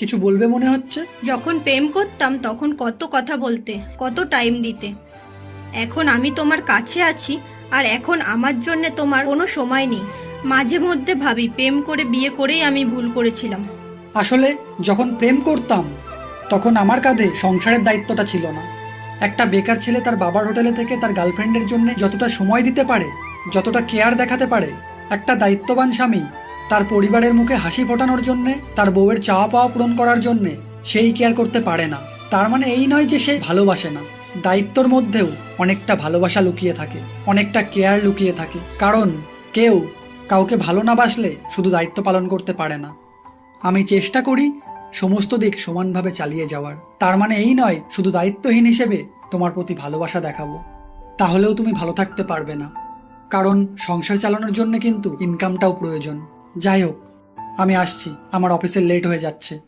কিছু বলবে মনে হচ্ছে? যখন প্রেম করতাম তখন কত কথা বলতে, কত টাইম দিতে। এখন আমি তোমার কাছে আছি, আর এখন আমার জন্য তোমার কোনো সময় নেই। মাঝে মধ্যে ভাবি প্রেম করে বিয়ে করেই আমি ভুল করেছিলাম। আসলে যখন প্রেম করতাম তখন আমার কাঁধে সংসারের দায়িত্বটা ছিল না। একটা বেকার ছেলে তার বাবার হোটেলে থেকে তার গার্লফ্রেন্ডের জন্য যতটা সময় দিতে পারে, যতটা কেয়ার দেখাতে পারে, একটা দায়িত্ববান স্বামী তার পরিবারের মুখে হাসি ফোটানোর জন্যে, তার বউয়ের চাওয়া পাওয়া পূরণ করার জন্যে সেই কেয়ার করতে পারে না। তার মানে এই নয় যে সে ভালোবাসে না। দায়িত্বর মধ্যেও অনেকটা ভালোবাসা লুকিয়ে থাকে, অনেকটা কেয়ার লুকিয়ে থাকে। কারণ কেউ কাউকে ভালো না বাসলে শুধু দায়িত্ব পালন করতে পারে না। আমি চেষ্টা করি সমস্ত দিক সমানভাবে চালিয়ে যাওয়ার। তার মানে এই নয় শুধু দায়িত্বহীন হিসেবে তোমার প্রতি ভালোবাসা দেখাবো। তাহলেও তুমি ভালো থাকতে পারবে না, কারণ সংসার চালানোর জন্য কিন্তু ইনকামটাও প্রয়োজন। যাই হোক, আমি আসছি, আমার অফিসে লেট হয়ে যাচ্ছে।